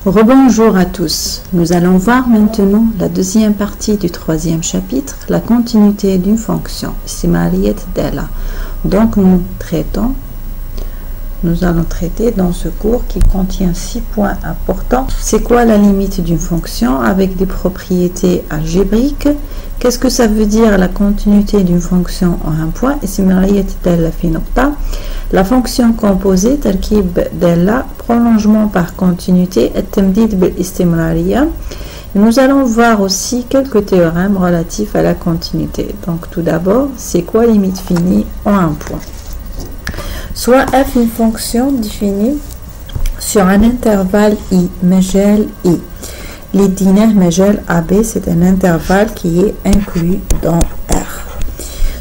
Rebonjour à tous. Nous allons voir maintenant la deuxième partie du troisième chapitre, la continuité d'une fonction. Donc nous allons traiter dans ce cours qui contient 6 points importants. C'est quoi la limite d'une fonction avec des propriétés algébriques? Qu'est-ce que ça veut dire la continuité d'une fonction en un point? La fonction composée, tarkib della, prolongement par continuité, nous allons voir aussi quelques théorèmes relatifs à la continuité. Donc tout d'abord, c'est quoi limite finie en un point? Soit f une fonction définie sur un intervalle i, majel i. L'idinaire majel AB, c'est un intervalle qui est inclus dans R.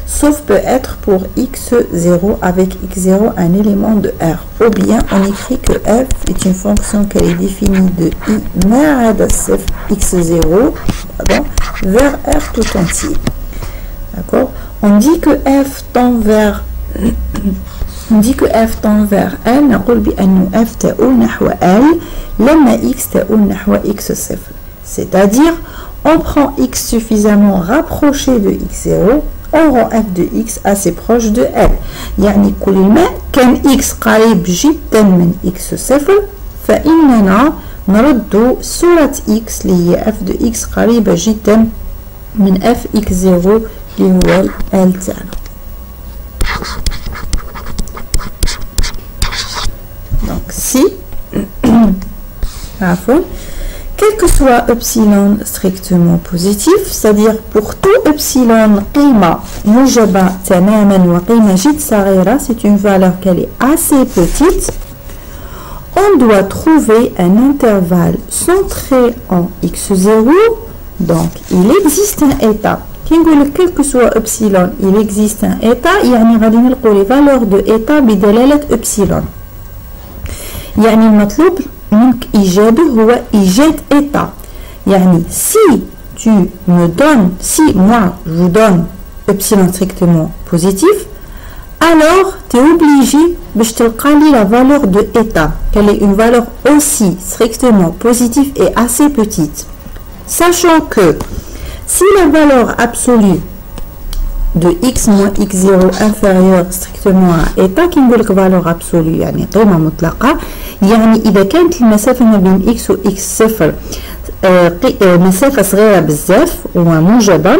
Sauf peut être pour x0 avec x0 un élément de R. Ou bien on écrit que f est une fonction qui est définie de i x0 vers R tout entier. D'accord? On dit que f tend vers L, نقول بأنه f تؤول نحو L لما x تؤول نحو x0. C'est-à-dire, on prend x suffisamment rapproché de x0, on rend f de x assez proche de L. يعني كل ما كان x قريب جدا من x0 فإننا نرد صورة x اللي هي f de x قريبة جدا من f x0 اللي هو L تاعنا. Donc si quel que soit epsilon strictement positif, c'est-à-dire pour tout epsilon قيمة موجبة تماما وقيمة جد صغيرة, c'est une valeur qui est assez petite, on doit trouver un intervalle centré en x0. Donc il existe un état. Quel que soit epsilon, il existe un état, يعني غادي نلقوا les valeurs de état بدلالة epsilon. يعني المطلوب منك إيجاده هو إيجاد état. يعني si moi je vous donne epsilon strictement positif, alors tu es obligé باش تلقى لي la valeur de état, qu'elle est une valeur aussi strictement positive et assez petite. Sachant que si la valeur absolue de x moins x0 inférieur strictement à état qui نقول لك valeur absolue يعني قيمة مطلقة, يعني إذا كانت المسافة ما بين x و x0 مسافة صغيرة بزاف وموجبة,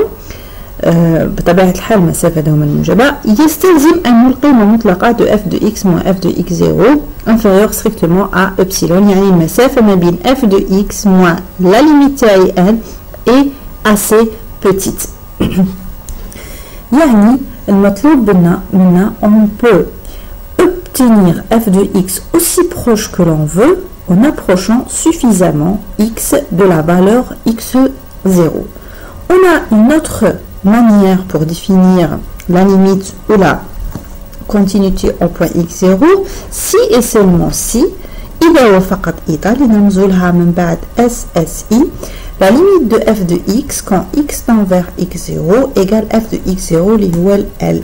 بطبيعة الحال مسافة دوما موجبة, يستلزم أن القيمة مطلقة de f de x moins f de x0 inférieur strictement à epsilon, يعني المسافة ما بين f de x moins la limite تاعي n est assez petite. يعني المطلوب منا on peut obtenir f de x aussi proche que l'on veut en approchant suffisamment x de la valeur x0. On a une autre manière pour définir la limite ou la continuité au point x0 si et seulement si إذا وفقط إذا لنمزلها من بعد SSI. La limite de f de x quand x tend vers x0 égale f de x0 اللي هو L.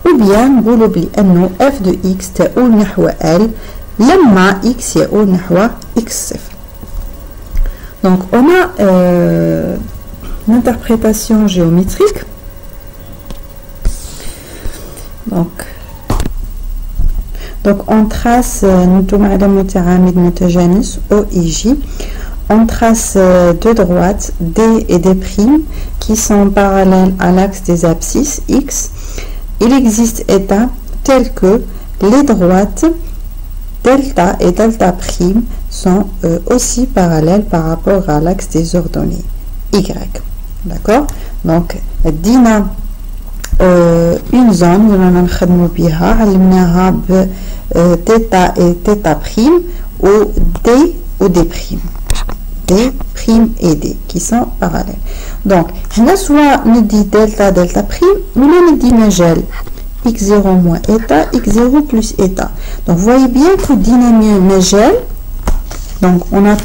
Ou bien نقولوا بأنه f de x تؤول نحو L لما x يؤول نحو x0. Donc on a une interprétation géométrique. Donc on trace on trace deux droites D et D' qui sont parallèles à l'axe des abscisses X. Il existe état tel que les droites delta et delta prime sont aussi parallèles par rapport à l'axe des ordonnées Y. D'accord? Donc dina une zone où on a θ et θ prime ou D ou D prime. D prime et D qui sont parallèles. Donc, soit nous dit delta prime, ou nous dit majel x0 moins état, x0 plus état. Donc, vous voyez bien que dynamique majel, donc on a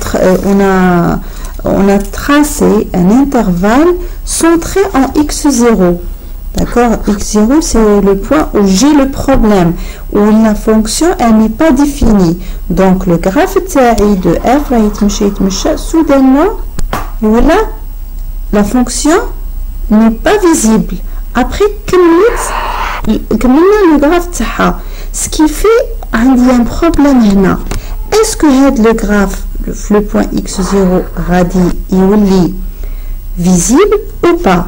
tracé un intervalle centré en x0. D'accord, x0 c'est le point où j'ai le problème, où la fonction elle n'est pas définie. Donc le graphe de f soudainement, voilà, la fonction n'est pas visible. Après le graphe تاعها. Ce qui fait qu'il y a un problème là. Est-ce que le graphe, le point x0 radis, il est visible ou pas?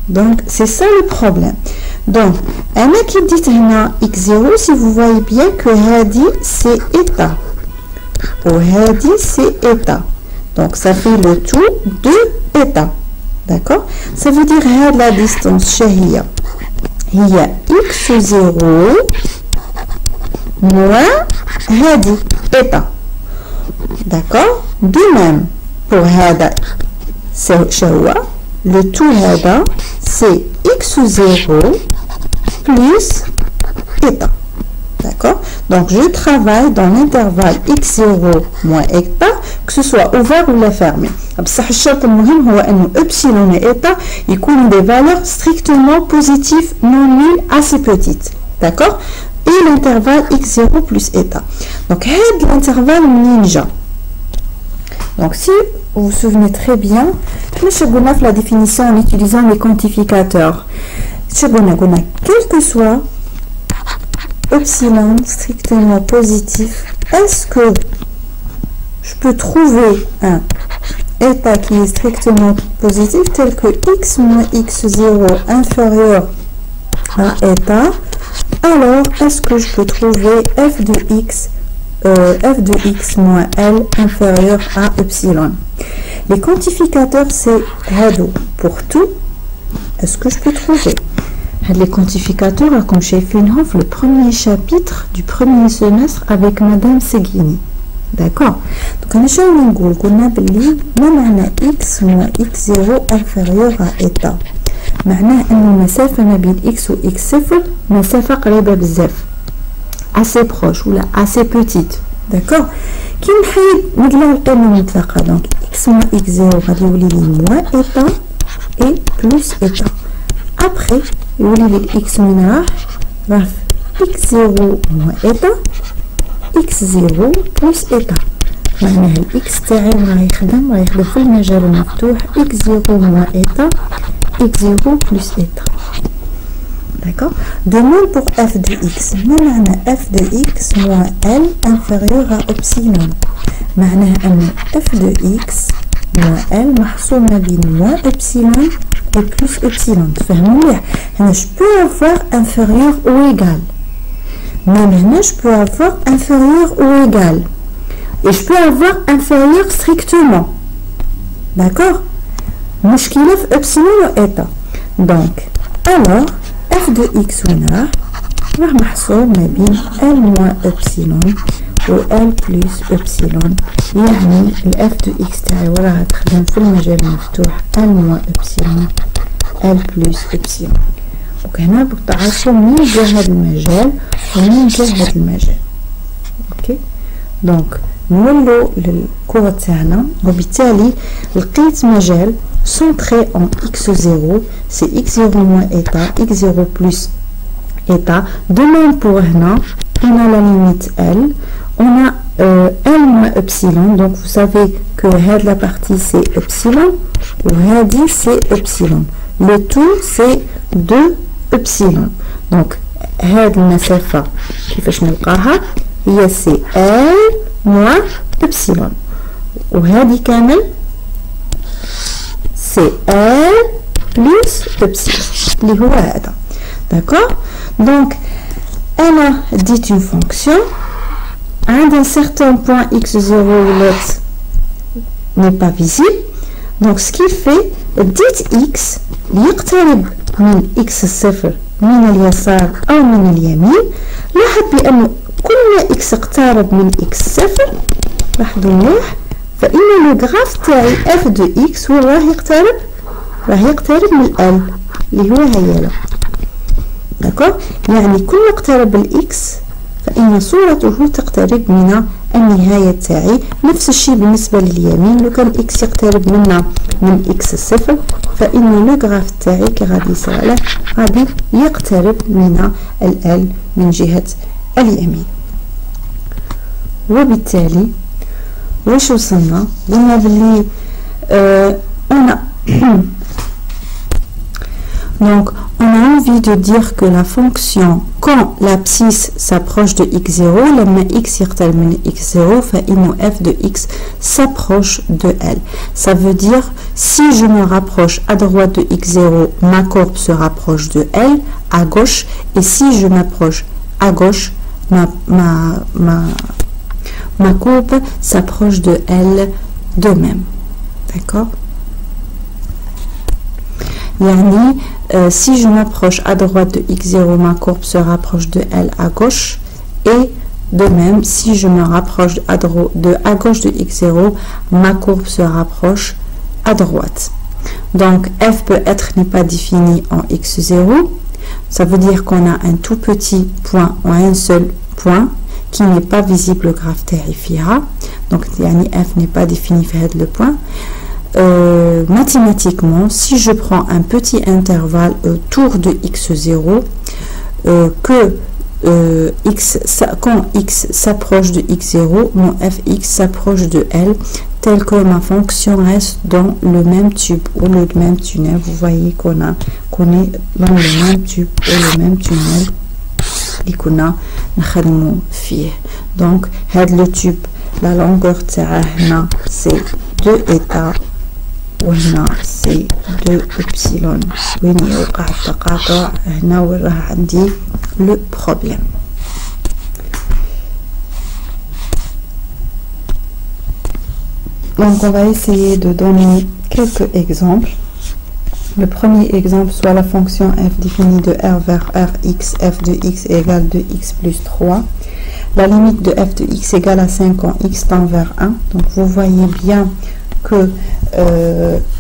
Donc c'est ça le problème. Donc un qui dit x0, si vous voyez bien que radis c'est état, ou radis c'est état. Donc ça fait le tout de état. D'accord? Ça veut dire que la distance chérie, il y a x0 moins radis état. D'accord? De même pour hada c'est le tout hada c'est x0 plus état. D'accord? Donc je travaille dans l'intervalle x0 moins état, que ce soit ouvert ou fermé. بصح الشرط المهم هو انه epsilon et état يكونوا des valeurs strictement positives non nulles assez petites. D'accord? Et l'intervalle x0 plus état. Donc l'intervalle ninja. Donc si vous vous souvenez très bien, nous avons la définition en utilisant les quantificateurs. Quel que soit epsilon strictement positif, est-ce que je peux trouver un état qui est strictement positif tel que x moins x0 inférieur à état? Alors est-ce que je peux trouver f de x moins L inférieur à epsilon? Les quantificateurs c'est hado pour tout. Est-ce que je peux trouver les quantificateurs comme chez Finhoff, le premier chapitre du premier semestre avec Madame Seguini? D'accord? Donc on a x moins x0 inférieur à état. معناه أن المسافة ما بين x و x0 مسافة قريبة بزاف assez proche ou là assez petite. D'accord? كي نحيد نطلع القيمة المطلقة donc x moins x0 غادي يولي لي moins état et plus état. Après يولي لي x من راح x0 moins état x0 plus état. معناه الاكس تاعي راه يخدم في المجال المفتوح x0 moins état x0 plus état. D'accord? De même pour f de x. معناه f de x moins L inférieur à epsilon. معناه أن f de x moins L محصول ما بين moins epsilon et plus epsilon. تفهموا مليح؟ هنا je peux avoir inférieur ou égal. Mais maintenant je peux avoir inférieur ou égal. Et je peux avoir inférieur strictement. D'accord? مشكلة في epsilon و état. Donc alors f de x هنا راح محصول ما بين L moins epsilon و L plus epsilon. يعني ال f de x تاعي وراها تخدم في المجال المفتوح L moins epsilon L plus epsilon. وهنا بتعرفوا منين جا هذا المجال ومنين جا هذا المجال. اوكي دونك نولو للكرة تاعنا وبالتالي لقيت مجال centré en x0, c'est x0 moins état, x0 plus état. De même pour hna, on a la limite L, on a L moins epsilon, donc vous savez que la partie c'est epsilon, ou c'est epsilon. Le tout c'est 2 epsilon. Donc هاد المسافة كيفاش نلقاها هي سي L moins epsilon وهذه كامل c'est L plus epsilon اللي هو هذا. D'accord? Donc elle a dit une fonction à un certain point x0 où l'autre n'est pas visible. Donc ce qui fait dit x يقترب من x0 من اليسار أو من اليمين. لاحظ بأنه كل ما x اقترب من x0 لاحظوا مليح فإن لو غراف تاعي f de x راه يقترب من ال اللي هو هياله. داكوغ؟ يعني كل ما اقترب الاكس فإن صورته تقترب من النهاية تاعي. نفس الشيء بالنسبة لليمين، لو كان إكس يقترب منا من إكس الصفر فإن لو غراف تاعي كي غادي يصير عليه غادي يقترب من ال من جهة اليمين. وبالتالي واش وصلنا؟ قلنا بلي donc on a envie de dire que la fonction quand l'abscisse s'approche de x0 لما x يقترب من x0 فإنه f de x s'approche de l. Ça veut dire si je me rapproche à droite de x0 ma courbe se rapproche de l à gauche, et si je m'approche à gauche ma courbe s'approche de l de même. D'accord? Yani, si je m'approche à droite de x0 ma courbe se rapproche de l à gauche, et de même si je me rapproche à gauche de x0 ma courbe se rapproche à droite. Donc f peut être n'est pas défini en x0, ça veut dire qu'on a un tout petit point ou un seul point qui n'est pas visible au graphe terrifiera. Donc yani f n'est pas défini fait le point. Mathématiquement, si je prends un petit intervalle autour de x0, quand x s'approche de x0, mon fx s'approche de l, tel que ma fonction reste dans le même tube ou le même tunnel. Vous voyez qu'on est dans le même tube ou le même tunnel et qu'on a donc le tube, la longueur c'est 2 états وهنا سي 2 epsilon. وين يوقع التقاطع هنا وين راه عندي لو بروبليم. Donc on va essayer de donner quelques exemples. Le premier exemple, soit la fonction f définie de r vers rx, f de x égale de x plus 3. La limite de f de x égale à 5 quand x tend vers 1. Donc vous voyez bien que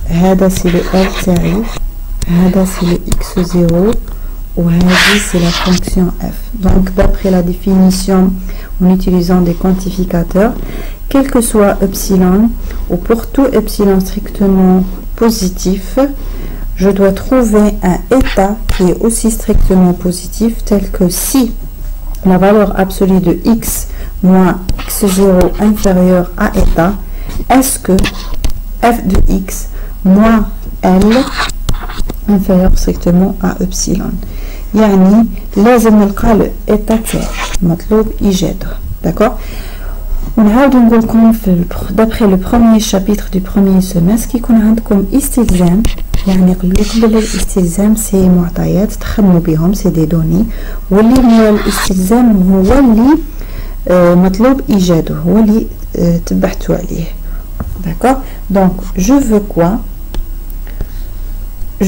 هذا c'est le L تاعي, هذا c'est le x0 وهذه c'est la fonction f. Donc d'après la définition en utilisant des quantificateurs, quel que soit epsilon ou pour tout epsilon strictement positif, je dois trouver un état qui est aussi strictement positif, tel que si la valeur absolue de x moins x0 inférieure à état, est-ce que f de x moins l inférieur strictement à epsilon. يعني لازم نلقى l'état تاعي مطلوب إيجاده. D'accord? ونعاودو نقولكم d'après le premier chapitre du premier semestre كي يكون عندكم استلزام, يعني قبل الاستلزام سي معطيات تخدموا بهم سي دي دوني, واللي مورا الاستلزام هو اللي مطلوب إيجاده, هو اللي تبحثوا عليه. D'accord? Donc, je veux quoi?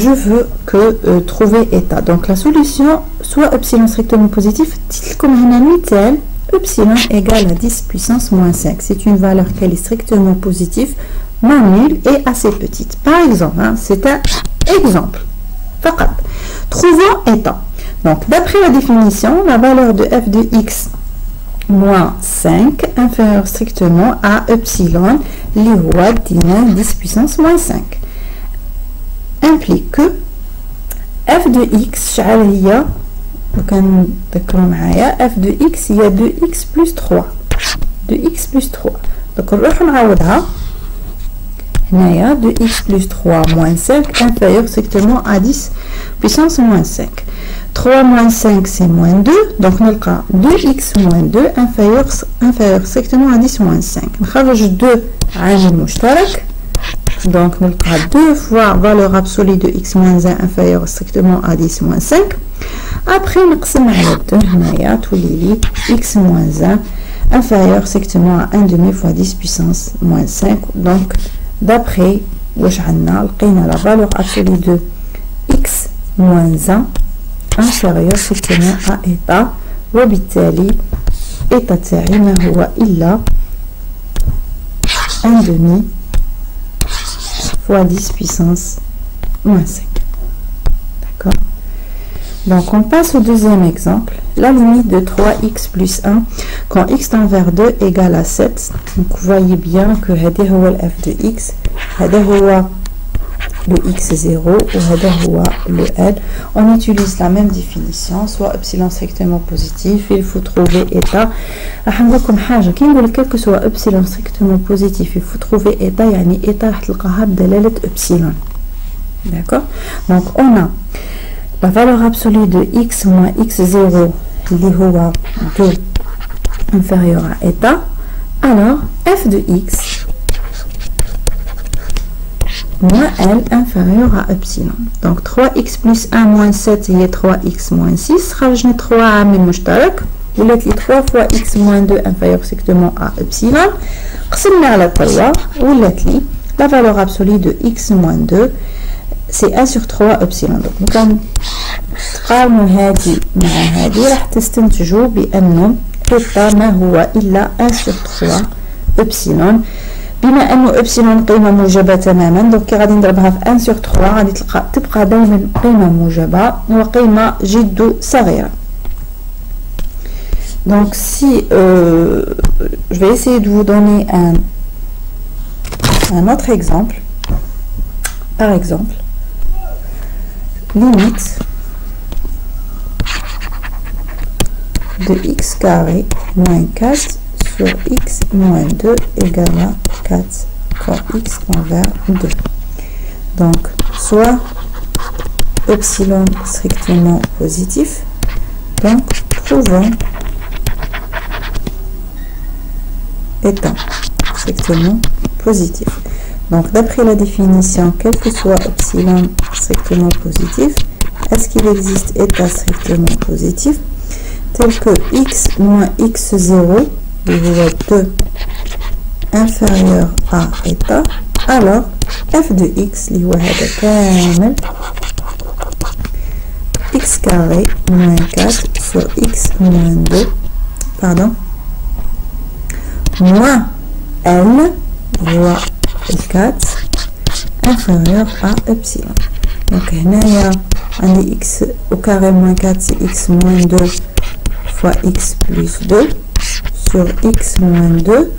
Je veux que trouver état. Donc, la solution, soit epsilon strictement positif, comme un tel, epsilon égale à 10 puissance moins 5. C'est une valeur qui est strictement positive, non nulle et assez petite. Par exemple, hein, c'est un exemple. Trouvons état. Donc, d'après la définition, la valeur de f de x moins 5 inférieur strictement à epsilon, li huwa 10 puissance moins 5, implique que f de x شحال هي, وكان تذكروا معايا f de x هي 2x plus 3, 2x plus 3. donc نروح نعوضها هنايا 2x plus 3 moins 5 inférieur strictement à 10 puissance moins 5. 3 moins 5 c'est moins 2, donc نلقى 2x moins 2 inférieur strictement à 10 moins 5. نخرج 2 عامل مشترك, donc نلقى 2 fois valeur absolue de x moins 1 inférieur strictement à 10 moins 5. après نقسم على 2 هنايا تولي لي x moins 1 inférieur strictement à 1 demi fois 10 puissance moins 5. donc d'après واش عندنا لقينا la valeur absolue de x moins 1 inférieur strictement à état, وبالتالي état تاعي ما هو إلا 1 demi fois 10 puissance moins 5. D'accord? Donc on passe au deuxième exemple. la limite de 3x plus 1 quand x tend vers 2 égale à 7. Donc vous voyez bien que هذا هو le f de x, هذا هو le x0 ou هذا هو le l. On utilise la même définition, soit epsilon strictement positif, il faut trouver état. راح نقول لكم حاجه كي نقول لك que soit epsilon strictement positif, il faut trouver état, يعني état راح تلقاها بدلاله epsilon. D'accord? Donc on a la valeur absolue de x moins x0 اللي هو 2 inférieur à état. Alors f de x moins L inférieur à epsilon. Donc 3x plus 1 moins 7 هي 3x moins 6. خرجنا 3 عامل مشترك ولات لي 3 fois x moins 2 inférieur strictement à epsilon. قسمنا على 3 ولات لي la valeur absolue de x moins 2 c'est 1 sur 3 epsilon. Donc كان تقارنوا هذه مع هذه راح تستنتجوا بأنه إيتا ما هو إلا 1 sur 3 epsilon. بما انه ابسلون قيمه موجبه تماما، دونك كي غادي نضربها في 1 sur 3 غادي تبقى دائما قيمه موجبه وقيمه جد صغيره. Donc si je vais essayer de vous donner un autre exemple. Par exemple, limite de x carré moins 4 sur x moins 2 égale à 4 quand x tend vers 2. Donc, soit epsilon strictement positif, donc trouvons étant strictement positif. Donc, d'après la définition, quel que soit epsilon strictement positif, est-ce qu'il existe état strictement positif tel que x moins x0 2 inférieur à état, alors f de x اللي هو هذا كامل x carré moins 4 sur x moins 2 pardon moins l هو 4 inférieur à epsilon. Donc هنايا عندي x au carré moins 4 c'est x moins 2 fois x plus 2 sur x moins 2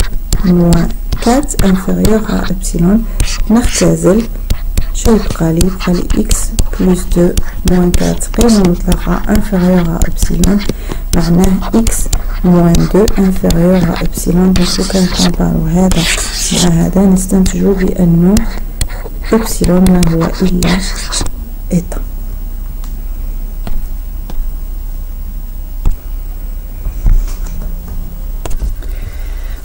moins 4 inférieur à epsilon. نختزل شو يبقى لي؟ يبقى لي x plus 2 moins 4 قيمة مطلقة inférieur à epsilon، معناه x moins 2 inférieur à epsilon. donc كان نقارنو هذا مع هذا نستنتجو بأنه epsilon ما هو إلا état.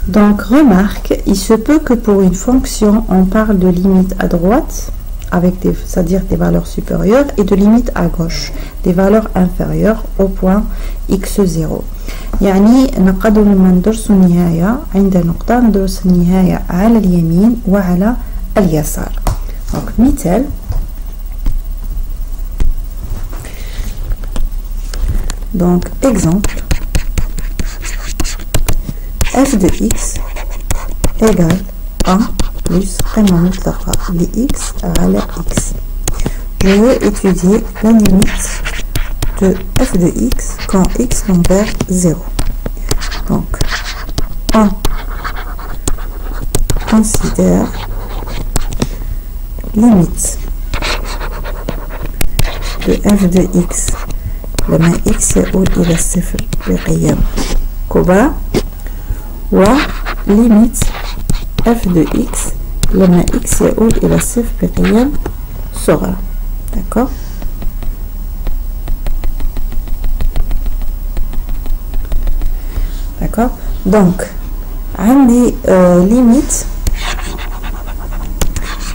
Donc remarque, il se peut que pour une fonction on parle de limite à droite avec des, c'est-à-dire des valeurs supérieures, et de limite à gauche des valeurs inférieures au point x0. يعني نقدر لما ندرس النهاية عند نقطة ندرس النهاية على اليمين وعلى اليسار. Donc مثال donc exemple f de x égale 1 plus قيمة مطلقة ل x على x. Je veux étudier la limite de f de x quand x tend vers 0. Donc, on considère limite de f de x لما x يؤول إلى الصفر بقيم كبرى، و limite f de x لما x يؤول إلى الصفر بقيم صغرى. D'accord? D'accord? Donc, عندي limite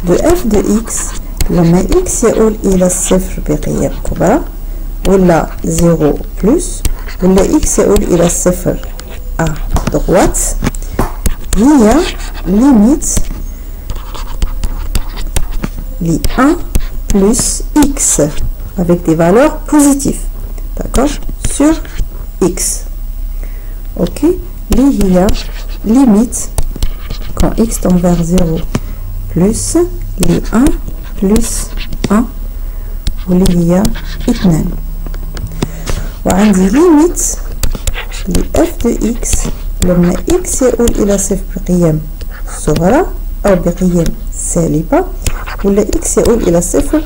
de f de x لما x يؤول إلى الصفر بقيم كبرى ولا 0 plus ولا x يؤول إلى الصفر à droite هي limite li 1 plus x avec des valeurs positives, d'accord, sur x. Ok, li هي limite quand x tend vers 0 plus li 1 plus 1 واللي هي 2. وعندي ليميت ل f de x لما x يؤول إلى صفر بقيم صغرى أو بقيم سالبة ولا x يؤول إلى صفر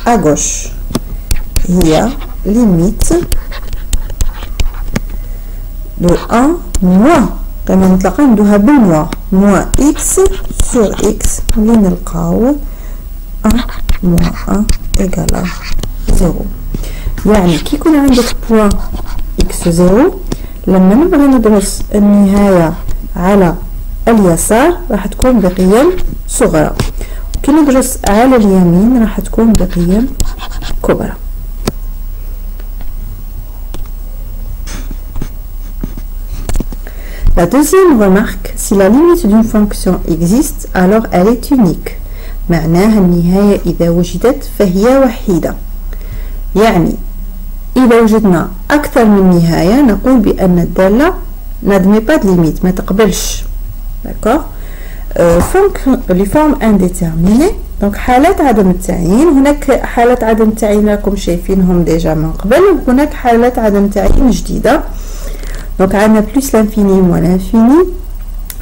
à gauche هي ليميت de 1 moins كما نتلاقى ندوها بالموا moins x sur x اللي نلقاو 1 moins 1 égale 0 يعني كي يكون عندك بوان x 0 لما نبغي ندرس النهاية على اليسار راح تكون بقيم صغرى وكي ندرس على اليمين راح تكون بقيم كبرى. La deuxième remarque, si la limite d'une fonction existe, alors elle est unique. معناها النهاية إذا وجدت فهي وحيدة. يعني إذا وجدنا أكثر من نهاية نقول بأن الدالة n'admet pas de limite ما تقبلش. D'accord. Les formes indéterminées. Donc حالات عدم التعيين هناك حالات عدم التعيين راكم شايفينهم ديجا من قبل وهناك حالات عدم تعيين جديدة. Donc عندنا plus l'infini moins l'infini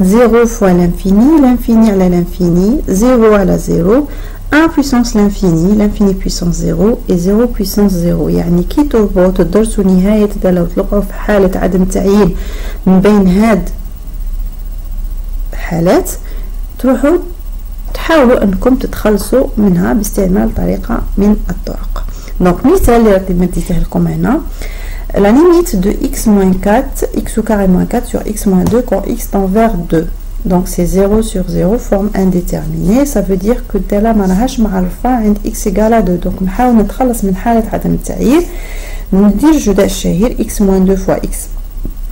0 fois l'infini l'infini على l'infini 0 على 0 1 puissance l'infini l'infini puissance 0 et 0 puissance 0 يعني كي تربطوا تدرسوا نهاية الدالة وتلقوا في حالة عدم تعيين من بين هاد حالات تروحوا تحاولوا انكم تتخلصوا منها باستعمال طريقة من الطرق. دونك مثال اللي راكم مديته لكم هنا la limite de x moins 4 x au carré moins 4 sur x moins 2 quand x tend vers 2. Donc c'est 0 sur 0 forme indéterminée. Ça veut dire que الدالة ما راهاش معرفة عند x égale à 2. Donc نحاول نتخلص من حالة عدم التعيين ندير الجداء الشهير x moins 2 fois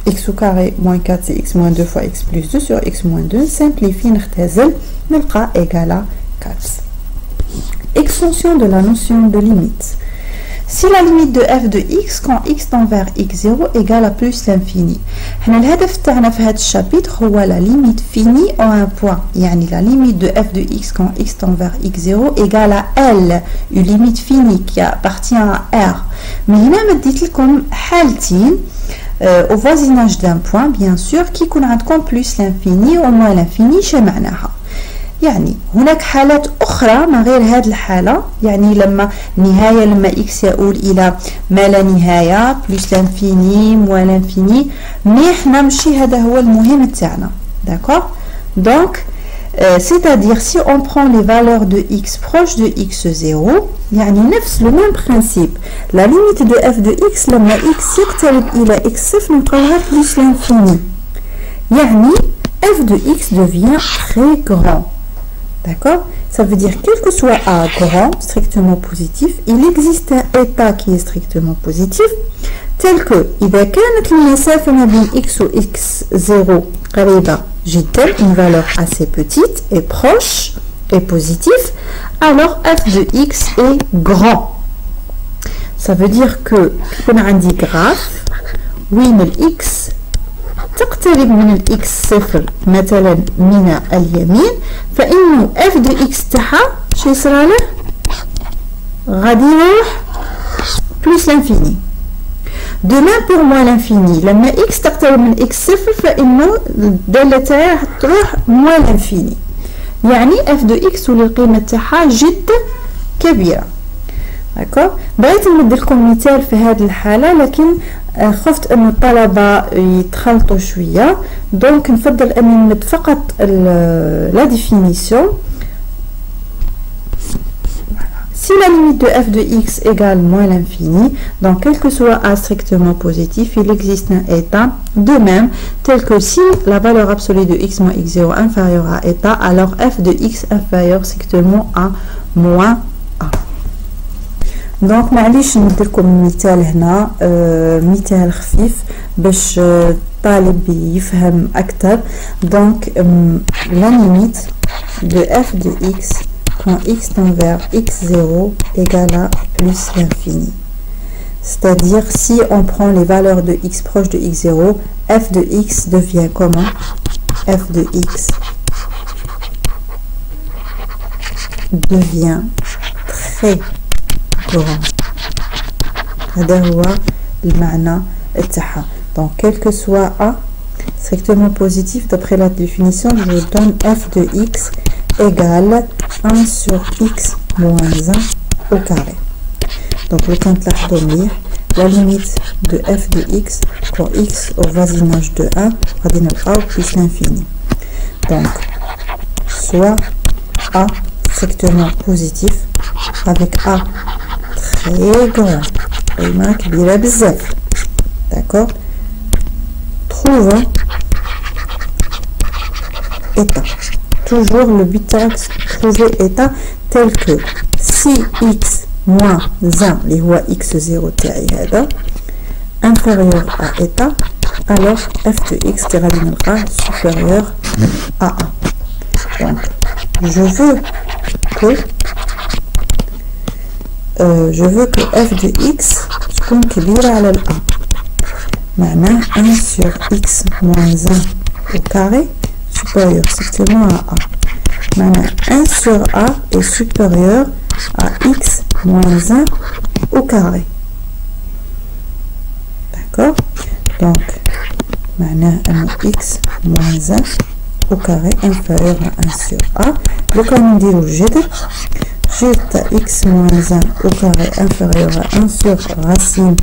x au carré moins 4 c'est x moins 2 fois x plus 2 sur x moins 2 simplifie نختزل نلقى égal à 4. Extension de la notion de limite. Si la limite de f de x quand x tend vers x0 égale à plus l'infini. حنا الهدف تاعنا في هذا الشابيتر هو la limite finie en un point. يعني la limite de f de x quand x tend vers x0 égale à L, une limite finie qui appartient à R. Mais هنا مديت لكم حالتين au voisinage d'un point bien sûr qui يكون عندكم plus l'infini ou moins l'infini شو معناها؟ يعني هناك حالات أخرى ما غير هذه الحالة يعني لما نهاية لما x يؤول إلى ما لا نهاية plus l'infini moins l'infini مي احنا ماشي هذا هو المهم تاعنا. d'accord. donc c'est-à-dire si on prend les valeurs de x proche de x0 يعني نفس le même principe la limite de f de x لما x يقترب إلى x0 نلقاوها plus l'infini يعني f de x devient très grand. D'accord. Ça veut dire quel que soit A grand, strictement positif, il existe un état qui est strictement positif, tel que إذا كانت المسافة ما بين x و x0 قريبة جدا, une valeur assez petite et proche et positive, alors f de x est grand. Ça veut dire que on a un graphe وين ال x تقترب من الاكس صفر مثلا من اليمين فانه اف دو اكس تاعها شو يصرى له غادي يروح بلس لانفيني. دو ميم بور موان لانفيني لما اكس تقترب من اكس صفر فانه الداله تاعها تروح موان لانفيني يعني اف دو اكس واللي القيمه تاعها جد كبيره. داكوغ. بغيت نمد لكم مثال في هذه الحاله لكن خفت ان الطلبه يتخلطوا شويه دونك نفضل اني نمد فقط لا ديفينيسيون. Si la limite de f de x égale moins l'infini, donc quel que soit a strictement positif, il existe un état de même, tel que si la valeur absolue de x moins x0 inférieure à état, alors f de x inférieur strictement à moins 1. دونك معليش نديركم مثال هنا مثال خفيف باش الطالب يفهم اكثر. دونك la limite de f de x quand x tend vers x0 égale à plus l'infini. C'est-à-dire si on prend les valeurs de x proche de x0, f de x devient comment? f de x devient très grand. هذا هو المعنى تاعها. Donc quel que soit A strictement positif, d'après la définition, je donne f de x égale 1 sur x moins 1 au carré. Donc le compte là, la limite de f de x quand x au voisinage de 1 plus l'infini. Donc soit A strictement positif avec A très grand, d'accord, trouve état. Toujours le but trouver état tel que si x moins 1 les voies x0 inférieur à état, alors f de x sera supérieur à 1. Donc je veux que f de x soit كبيرة على ال a. معناه 1 sur x moins 1 au carré supérieur strictement à a. Maintenant 1 sur a est supérieur à x moins 1 au carré. D'accord? Donc maintenant x moins 1 au carré inférieur à 1 sur a. Donc on dit le جذر x moins 1 au carré inférieur à 1 sur racine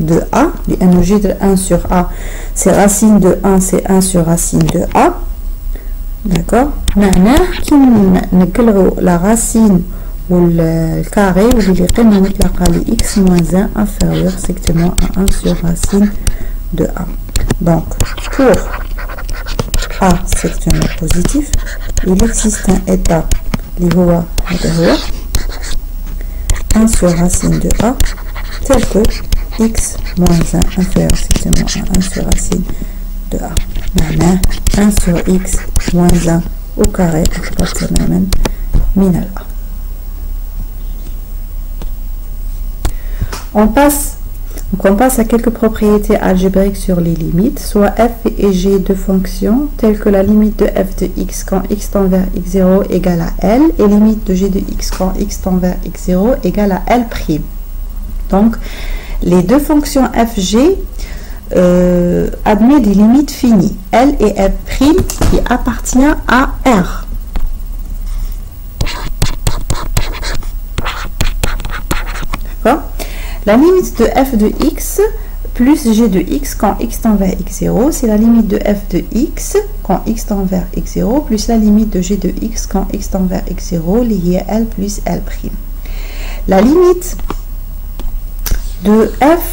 de a. لأنه جذر 1 sur a c'est racine de 1, c'est 1 sur racine de a. D'accord? معناه كي نقلغو la racine ou le carré ou les قيمة مطلقة ل x moins 1 inférieur strictement à 1 sur racine de a. Donc pour a strictement positif, il existe un état qui est 1 sur racine de a tel que x moins 1 inférieur strictement à 1 sur racine de a. معناه 1 sur x moins 1 au carré أكبر تماما من ال a. On passe à quelques propriétés algébriques sur les limites, soit f et g de fonctions, telles que la limite de f de x quand x tend vers x0 égale à L, et limite de g de x quand x tend vers x0 égale à L'. Donc, les deux fonctions f, g admet des limites finies, L et L' qui appartient à R. D'accord? La limite de f de x plus g de x quand x tend vers x0, c'est la limite de f de x quand x tend vers x0 plus la limite de g de x quand x tend vers x0 liée à L plus L'. La limite de f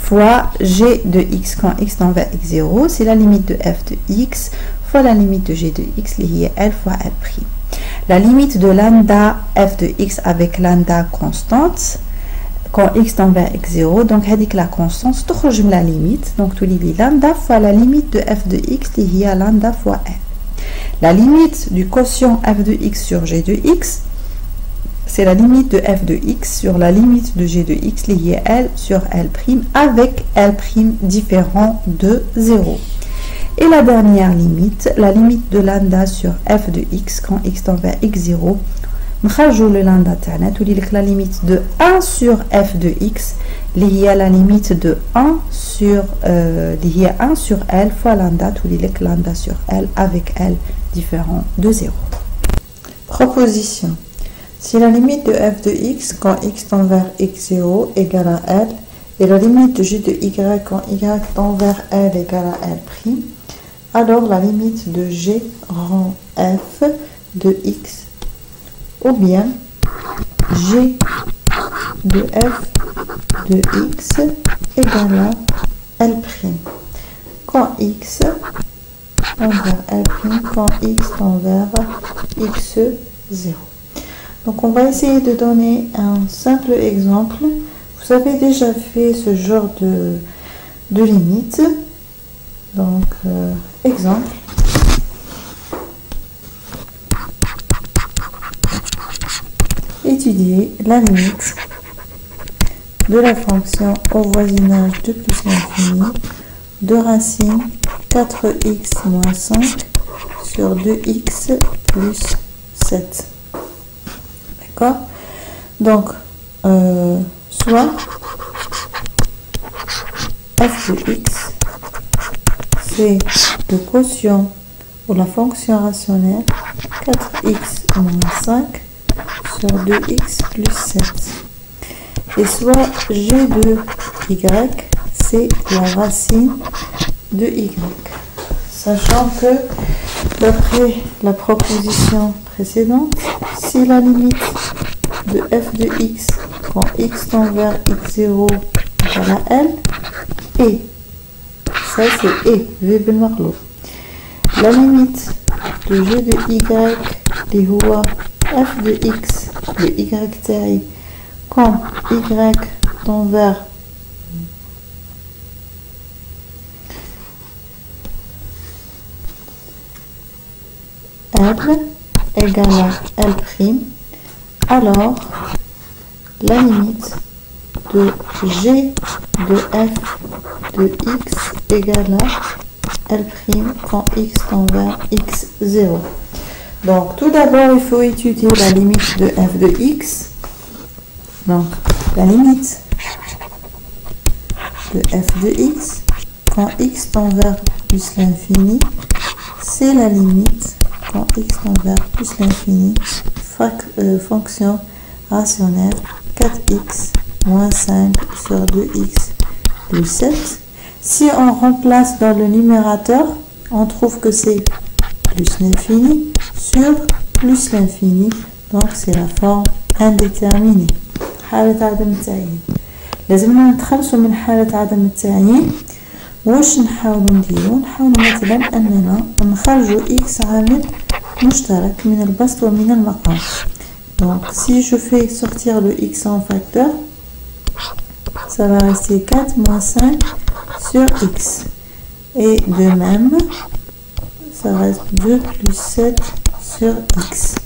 fois g de x quand x tend vers x0, c'est la limite de f de x fois la limite de g de x liée à L fois L'. La limite de lambda f de x avec lambda constante quand x tend vers x0, donc هذيك la constante تخرج من la limite, donc tu lis lambda fois la limite de f de x liée à lambda fois L. La limite du quotient f de x sur g de x, c'est la limite de f de x sur la limite de g de x liée à L sur L' avec L' différent de 0. Et la dernière limite, la limite de lambda sur f de x quand x tend vers x0, نخرجوا le lambda تاعنا تولي لك la limite de 1 sur f de x اللي هي la limite de 1 sur اللي هي 1 sur L fois lambda تولي لك lambda sur L avec L différent de 0. Proposition. Si la limite de f de x quand x tend vers x0 égale à L et la limite de g de y quand y tend vers L égale à L', alors la limite de g rend f de x ou bien g de f de x égale à L' quand x tend vers L' quand x tend vers x0. Donc on va essayer de donner un simple exemple. Vous avez déjà fait ce genre de limite. Donc exemple. Étudier la limite de la fonction au voisinage de plus l'infini de racine 4x moins 5 sur 2x plus 7. D'accord? Donc, soit f de x, c'est le quotient ou la fonction rationnelle 4x moins 5 sur 2x plus 7. Et soit g de y, c'est la racine de y. Sachant que, d'après la proposition précédente, si la limite de f de x quand x tend vers x0 égale à L, et ça c'est et, v بالمقلوب. La limite de g de y اللي هو f de x de y تاعي quand y tend vers L égale à L', alors la limite de g de f de x égale à L' quand x tend vers x0. Donc tout d'abord il faut étudier la limite de f de x. Donc la limite de f de x quand x tend vers plus l'infini, c'est la limite quand x tend vers plus l'infini, fonction rationnelle 4x moins 5 sur 2x plus 7. Si on remplace dans le numérateur, on trouve que c'est plus l'infini sur plus l'infini, donc c'est la forme indéterminée. حالة عدم التعيين. لازمنا نتخلصوا من حالة عدم التعيين. واش نحاولوا نديروا؟ نحاولوا مثلا اننا نخرجوا x عامل مشترك من البسط ومن المقام. Donc si je fais sortir le x en facteur, ça va rester 4 moins 5 sur x. Et de même, ça reste 2 plus 7 sur x.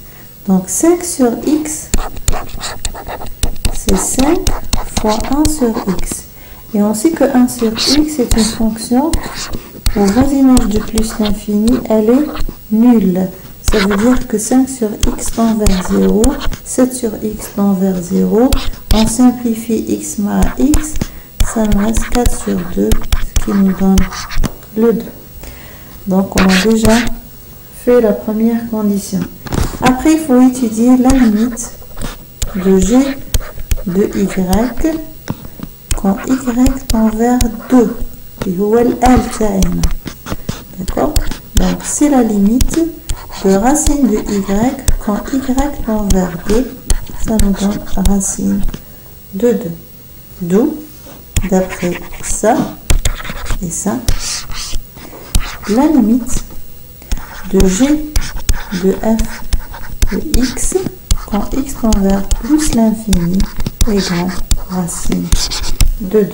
Donc 5 sur x, c'est 5 fois 1 sur x. Et on sait que 1 sur x est une fonction au voisinage de plus l'infini, elle est nulle. Ça veut dire que 5 sur x tend vers 0, 7 sur x tend vers 0. On simplifie x ma x, ça nous reste 4 sur 2, ce qui nous donne le 2. Donc on a déjà fait la première condition. Après, il faut étudier la limite de g de y quand y tend vers 2. D'accord? Donc c'est la limite de racine de y quand y tend vers 2. Ça nous donne racine de 2. D'où, d'après ça et ça, la limite de g de f de x quand x tend vers plus l'infini égale racine de 2.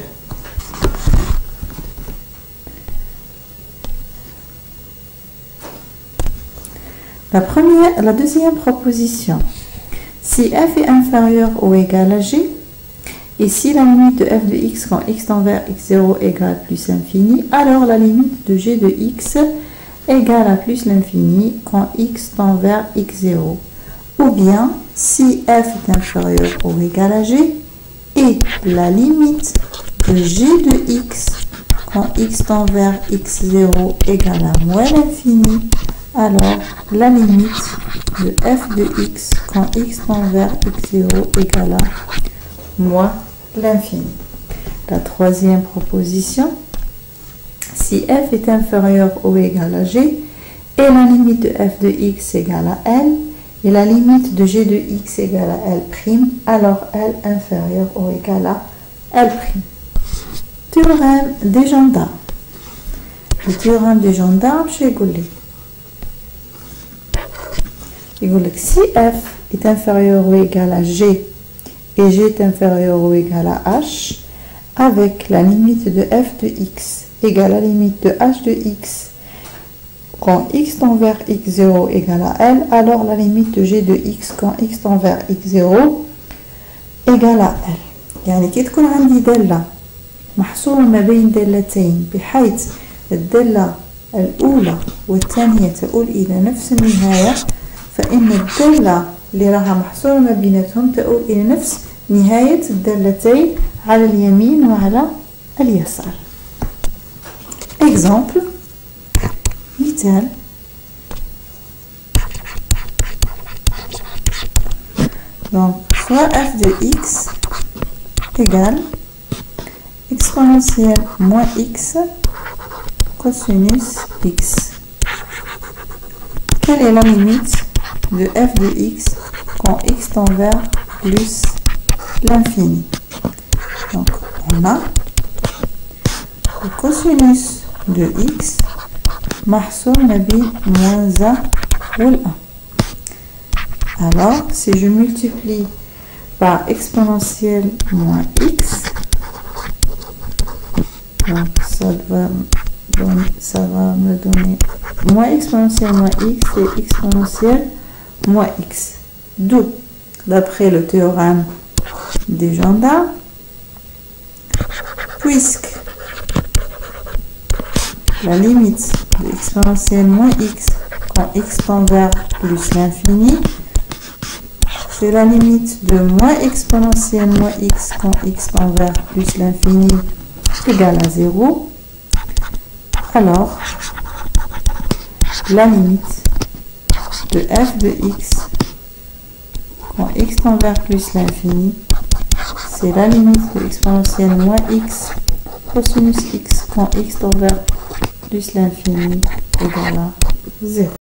La deuxième proposition, si f est inférieur ou égal à g, et si la limite de f de x quand x tend vers x0 égale plus infini, alors la limite de g de x égale à plus l'infini quand x tend vers x0. Ou bien, si f est inférieur ou égal à g, et la limite de g de x quand x tend vers x0 égale à moins l'infini, alors la limite de f de x quand x tend vers x0 égale à moins l'infini. La troisième proposition, si f est inférieur ou égal à g, et la limite de f de x égale à L, et la limite de g de x égale à L', alors L inférieur ou égal à L'. Théorème des gendarmes. Le théorème des gendarmes, je vais vous dire. Si f est inférieur ou égal à g, et g est inférieur ou égal à h, avec la limite de f de x égale à la limite de h de x, quand x tend vers x0 égale à L, alors la limite de g de x quand x tend vers x0 égale à L. يعني كي تكون عندي دالة محصورة ما بين دالتين بحيث الدالة الأولى والثانية تؤول إلى نفس النهاية، فإن الدالة اللي راها محصورة ما بيناتهم تؤول إلى نفس نهاية الدالتين على اليمين وعلى اليسار. Exemple, مثال. Donc, soit f de x égale exponentielle moins x cosinus x. Quelle est la limite de f de x quand x tend vers plus l'infini? Donc, on a le cosinus de x محسوب ما بين moins 1 ou 1. Alors, si je multiplie par exponentielle moins x, donc ça va me donner moins exponentielle moins x et exponentielle moins x. D'où, d'après le théorème de Legendre, puisque la limite de exponentielle moins x quand x tend vers plus l'infini, c'est la limite de moins exponentielle moins x quand x tend vers plus l'infini égale à 0. Alors, la limite de f de x quand x tend vers plus l'infini, c'est la limite de exponentielle moins x cosinus x quand x tend vers plus l'infini égale à 0.